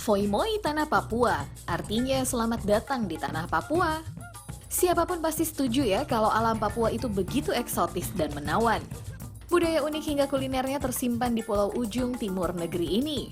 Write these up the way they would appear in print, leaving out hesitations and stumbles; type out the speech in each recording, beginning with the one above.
Foi Moi Tanah Papua, artinya selamat datang di Tanah Papua. Siapapun pasti setuju ya kalau alam Papua itu begitu eksotis dan menawan. Budaya unik hingga kulinernya tersimpan di pulau ujung timur negeri ini.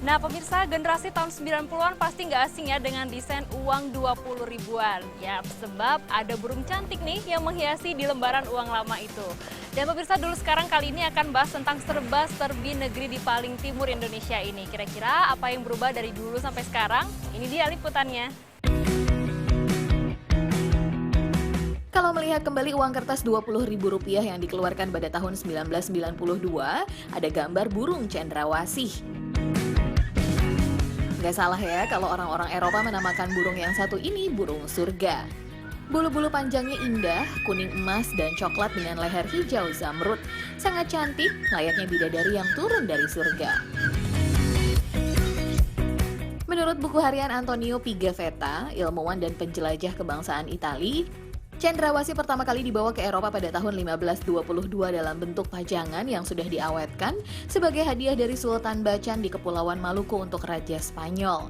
Nah pemirsa, generasi tahun 90-an pasti nggak asing ya dengan desain uang 20 ribuan. Ya, sebab ada burung cantik nih yang menghiasi di lembaran uang lama itu. Dan pemirsa dulu sekarang kali ini akan bahas tentang serba-serbi negeri di paling timur Indonesia ini. Kira-kira apa yang berubah dari dulu sampai sekarang? Ini dia liputannya. Kalau melihat kembali uang kertas Rp20.000 yang dikeluarkan pada tahun 1992, ada gambar burung cendrawasih. Gak salah ya kalau orang-orang Eropa menamakan burung yang satu ini burung surga. Bulu-bulu panjangnya indah, kuning emas dan coklat dengan leher hijau zamrud. Sangat cantik, layaknya bidadari yang turun dari surga. Menurut buku harian Antonio Pigafetta, ilmuwan dan penjelajah kebangsaan Itali, cendrawasih pertama kali dibawa ke Eropa pada tahun 1522 dalam bentuk pajangan yang sudah diawetkan sebagai hadiah dari Sultan Bacan di Kepulauan Maluku untuk Raja Spanyol.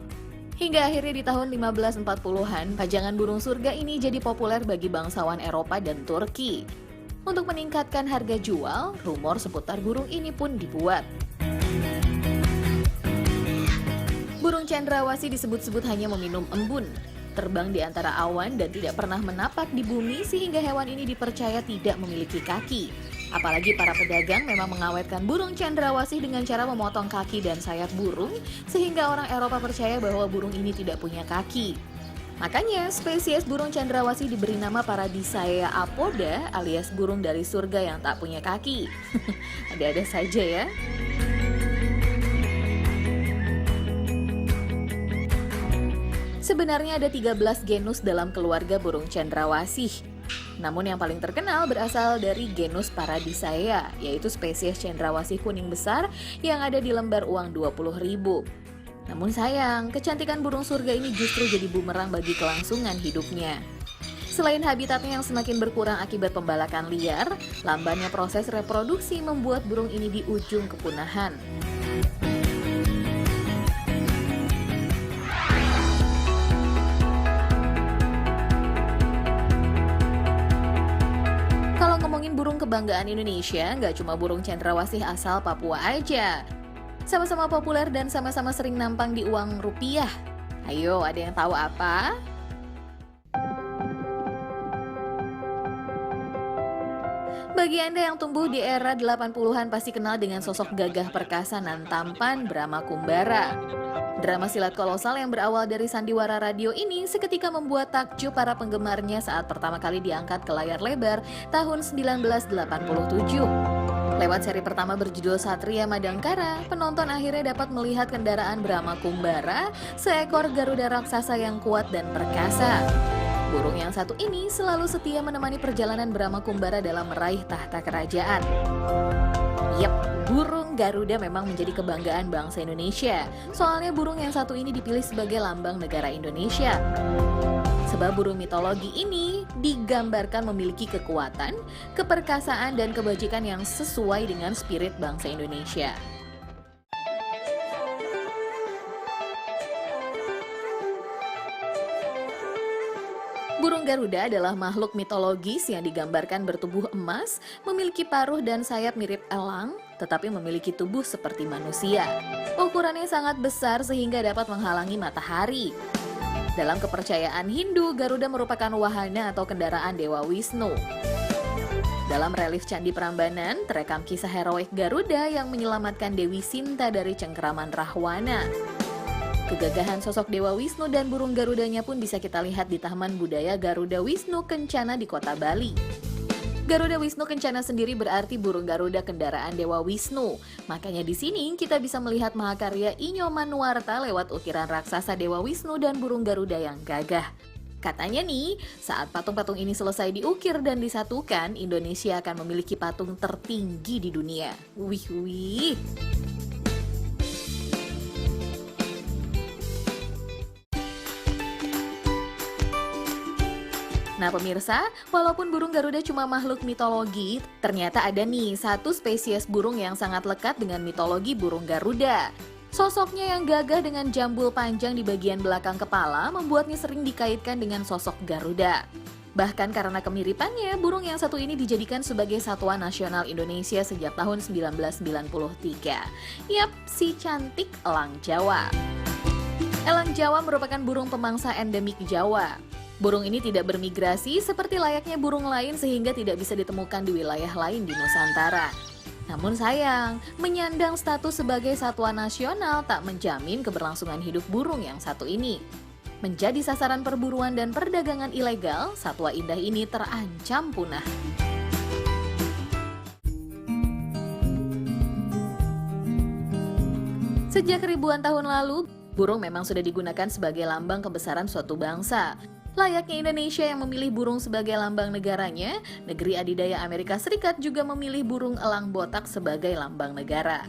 Hingga akhirnya di tahun 1540-an, pajangan burung surga ini jadi populer bagi bangsawan Eropa dan Turki. Untuk meningkatkan harga jual, rumor seputar burung ini pun dibuat. Burung cendrawasih disebut-sebut hanya meminum embun, terbang di antara awan dan tidak pernah menapak di bumi sehingga hewan ini dipercaya tidak memiliki kaki. Apalagi para pedagang memang mengawetkan burung cendrawasih dengan cara memotong kaki dan sayap burung sehingga orang Eropa percaya bahwa burung ini tidak punya kaki. Makanya spesies burung cendrawasih diberi nama Paradisaea apoda alias burung dari surga yang tak punya kaki. Ada-ada saja ya. Sebenarnya ada 13 genus dalam keluarga burung cendrawasih. Namun yang paling terkenal berasal dari genus Paradisaea, yaitu spesies cendrawasih kuning besar yang ada di lembar uang 20.000. Namun sayang, kecantikan burung surga ini justru jadi bumerang bagi kelangsungan hidupnya. Selain habitatnya yang semakin berkurang akibat pembalakan liar, lambannya proses reproduksi membuat burung ini di ujung kepunahan. Ngomongin burung kebanggaan Indonesia, nggak cuma burung cendrawasih asal Papua aja. Sama-sama populer dan sama-sama sering nampang di uang rupiah. Ayo, ada yang tahu apa? Bagi Anda yang tumbuh di era 80-an pasti kenal dengan sosok gagah perkasa nan tampan Brahma Kumbara. Drama silat kolosal yang berawal dari sandiwara radio ini seketika membuat takjub para penggemarnya saat pertama kali diangkat ke layar lebar tahun 1987. Lewat seri pertama berjudul Satria Madangkara, penonton akhirnya dapat melihat kendaraan Brahma Kumbara, seekor Garuda raksasa yang kuat dan perkasa. Burung yang satu ini selalu setia menemani perjalanan Brahma Kumbara dalam meraih tahta kerajaan. Yap, burung Garuda memang menjadi kebanggaan bangsa Indonesia. Soalnya burung yang satu ini dipilih sebagai lambang negara Indonesia. Sebab burung mitologi ini digambarkan memiliki kekuatan, keperkasaan, dan kebajikan yang sesuai dengan spirit bangsa Indonesia. Burung Garuda adalah makhluk mitologis yang digambarkan bertubuh emas, memiliki paruh dan sayap mirip elang, tetapi memiliki tubuh seperti manusia. Ukurannya sangat besar sehingga dapat menghalangi matahari. Dalam kepercayaan Hindu, Garuda merupakan wahana atau kendaraan Dewa Wisnu. Dalam relief Candi Prambanan, terekam kisah heroik Garuda yang menyelamatkan Dewi Sinta dari cengkeraman Rahwana. Kegagahan sosok Dewa Wisnu dan burung Garudanya pun bisa kita lihat di Taman Budaya Garuda Wisnu Kencana di Kota Bali. Garuda Wisnu Kencana sendiri berarti burung Garuda kendaraan Dewa Wisnu. Makanya di sini kita bisa melihat mahakarya Inyoman Nuwarta lewat ukiran raksasa Dewa Wisnu dan burung Garuda yang gagah. Katanya nih, saat patung-patung ini selesai diukir dan disatukan, Indonesia akan memiliki patung tertinggi di dunia. Wih wih. Nah pemirsa, walaupun burung Garuda cuma makhluk mitologi, ternyata ada nih satu spesies burung yang sangat lekat dengan mitologi burung Garuda. Sosoknya yang gagah dengan jambul panjang di bagian belakang kepala membuatnya sering dikaitkan dengan sosok Garuda. Bahkan karena kemiripannya, burung yang satu ini dijadikan sebagai satwa nasional Indonesia sejak tahun 1993. Yap, si cantik elang Jawa. Elang Jawa merupakan burung pemangsa endemik Jawa. Burung ini tidak bermigrasi seperti layaknya burung lain sehingga tidak bisa ditemukan di wilayah lain di Nusantara. Namun sayang, menyandang status sebagai satwa nasional tak menjamin keberlangsungan hidup burung yang satu ini. Menjadi sasaran perburuan dan perdagangan ilegal, satwa indah ini terancam punah. Sejak ribuan tahun lalu, burung memang sudah digunakan sebagai lambang kebesaran suatu bangsa. Layaknya Indonesia yang memilih burung sebagai lambang negaranya, negeri adidaya Amerika Serikat juga memilih burung elang botak sebagai lambang negara.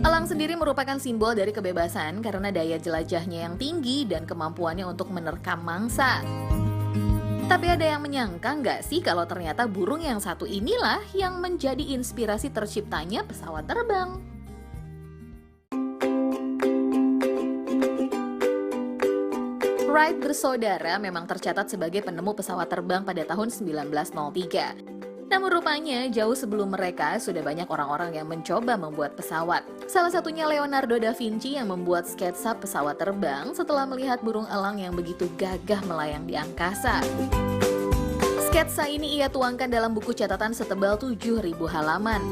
Elang sendiri merupakan simbol dari kebebasan karena daya jelajahnya yang tinggi dan kemampuannya untuk menerkam mangsa. Tapi ada yang menyangka nggak sih kalau ternyata burung yang satu inilah yang menjadi inspirasi terciptanya pesawat terbang? Wright bersaudara memang tercatat sebagai penemu pesawat terbang pada tahun 1903. Namun rupanya jauh sebelum mereka sudah banyak orang-orang yang mencoba membuat pesawat. Salah satunya Leonardo da Vinci yang membuat sketsa pesawat terbang setelah melihat burung elang yang begitu gagah melayang di angkasa. Sketsa ini ia tuangkan dalam buku catatan setebal 7.000 halaman.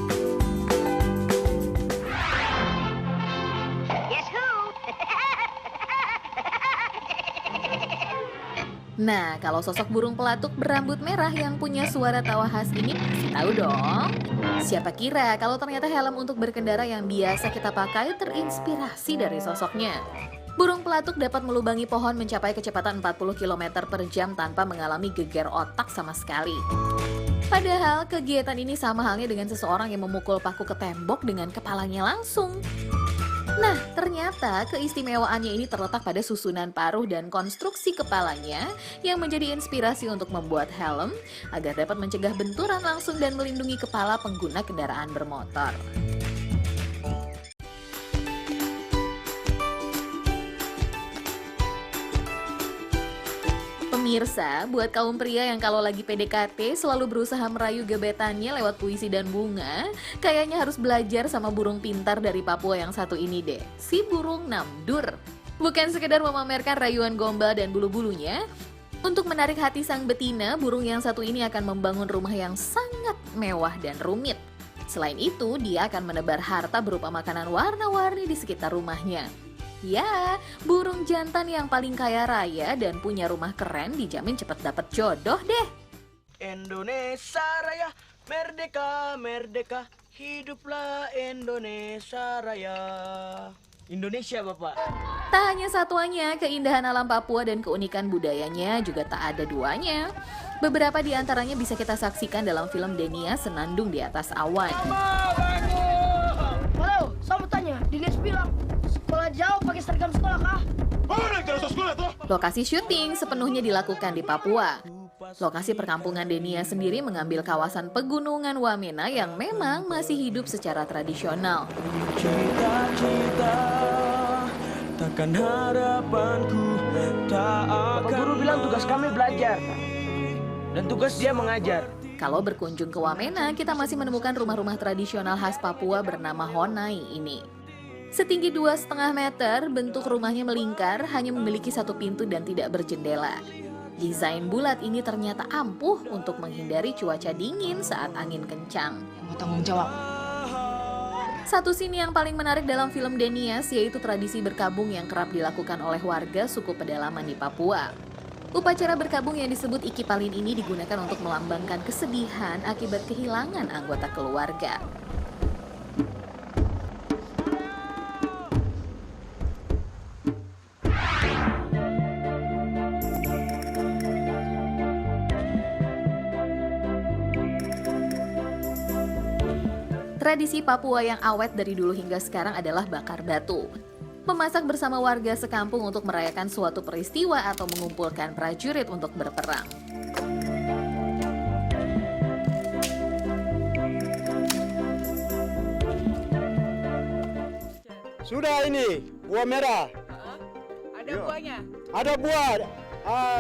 Nah, kalau sosok burung pelatuk berambut merah yang punya suara tawa khas ini pasti tahu dong. Siapa kira kalau ternyata helm untuk berkendara yang biasa kita pakai terinspirasi dari sosoknya. Burung pelatuk dapat melubangi pohon mencapai kecepatan 40 km per jam tanpa mengalami geger otak sama sekali. Padahal kegiatan ini sama halnya dengan seseorang yang memukul paku ke tembok dengan kepalanya langsung. Nah, ternyata keistimewaannya ini terletak pada susunan paruh dan konstruksi kepalanya yang menjadi inspirasi untuk membuat helm agar dapat mencegah benturan langsung dan melindungi kepala pengguna kendaraan bermotor. Pemirsa, buat kaum pria yang kalau lagi PDKT selalu berusaha merayu gebetannya lewat puisi dan bunga, kayaknya harus belajar sama burung pintar dari Papua yang satu ini deh, si burung namdur. Bukan sekedar memamerkan rayuan gombal dan bulu-bulunya, untuk menarik hati sang betina, burung yang satu ini akan membangun rumah yang sangat mewah dan rumit. Selain itu, dia akan menebar harta berupa makanan warna-warni di sekitar rumahnya. Ya, burung jantan yang paling kaya raya dan punya rumah keren dijamin cepet dapet jodoh deh. Indonesia Raya, merdeka, merdeka, hiduplah Indonesia Raya. Indonesia, Bapak. Tak hanya satuannya, keindahan alam Papua dan keunikan budayanya juga tak ada duanya. Beberapa di antaranya bisa kita saksikan dalam film Denia Senandung di Atas Awan. Halo, saya mau tanya, Dinas bilang sekolah jauh pakai seragam sekolah kah? Lokasi syuting sepenuhnya dilakukan di Papua. Lokasi perkampungan Denia sendiri mengambil kawasan pegunungan Wamena yang memang masih hidup secara tradisional. Cita-cita, takkan harapanku tak akan. Bapak guru bilang tugas kami belajar, dan tugas dia mengajar. Kalau berkunjung ke Wamena, kita masih menemukan rumah-rumah tradisional khas Papua bernama Honai ini. Setinggi 2,5 meter, bentuk rumahnya melingkar, hanya memiliki satu pintu dan tidak berjendela. Desain bulat ini ternyata ampuh untuk menghindari cuaca dingin saat angin kencang. Mau tanggung jawab. Satu scene yang paling menarik dalam film Denias yaitu tradisi berkabung yang kerap dilakukan oleh warga suku pedalaman di Papua. Upacara berkabung yang disebut Ikipalin ini digunakan untuk melambangkan kesedihan akibat kehilangan anggota keluarga. Tradisi Papua yang awet dari dulu hingga sekarang adalah bakar batu. Memasak bersama warga sekampung untuk merayakan suatu peristiwa atau mengumpulkan prajurit untuk berperang. Sudah ini, buah merah. Ada buahnya? Ada buah,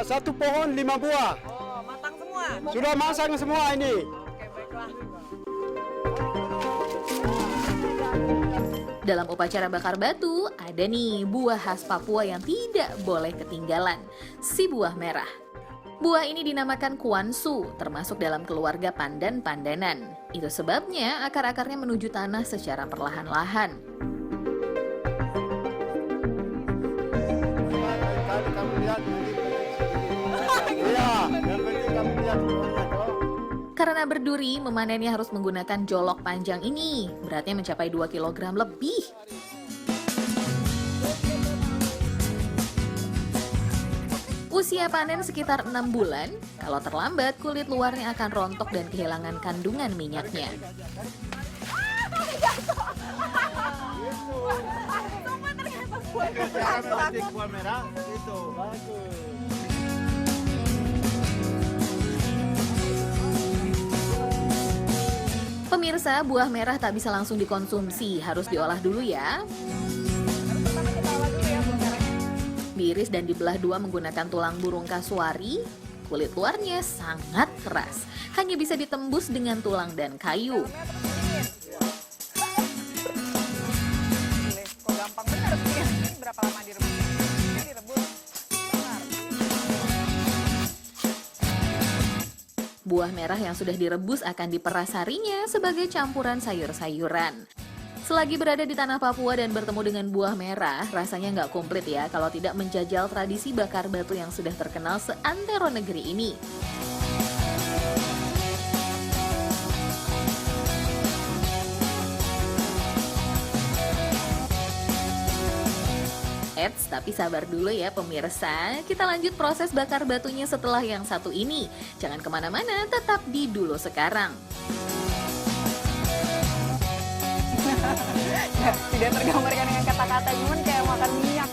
satu pohon 5 buah. Oh, matang semua? Sudah masak semua ini. Oke, baiklah. Dalam upacara bakar batu, ada nih buah khas Papua yang tidak boleh ketinggalan, si buah merah. Buah ini dinamakan kuansu, termasuk dalam keluarga pandan-pandanan. Itu sebabnya akar-akarnya menuju tanah secara perlahan-lahan. Kamu lihat nanti. Iya, yang penting kamu lihat. Karena berduri, memanennya harus menggunakan jolok panjang ini. Beratnya mencapai 2 kg lebih. Usia panen sekitar 6 bulan. Kalau terlambat, kulit luarnya akan rontok dan kehilangan kandungan minyaknya. Buah merah itu bagus. Pemirsa, buah merah tak bisa langsung dikonsumsi, harus diolah dulu ya. Pertama kita olah dulu ya buah merahnya. Diiris dan dibelah dua menggunakan tulang burung kasuari. Kulit luarnya sangat keras, hanya bisa ditembus dengan tulang dan kayu. Kok gampang bener sih? Ini berapa lama direbus? Ini direbus. Bentar. Buah merah yang sudah direbus akan diperas harinya sebagai campuran sayur-sayuran. Selagi berada di tanah Papua dan bertemu dengan buah merah, rasanya nggak komplit ya kalau tidak menjajal tradisi bakar batu yang sudah terkenal seantero negeri ini. Eits, tapi sabar dulu ya pemirsa. Kita lanjut proses bakar batunya setelah yang satu ini. Jangan kemana-mana, tetap di Dulu Sekarang. Tidak tergambarkan dengan kata-kata, cuman kayak makan minyak.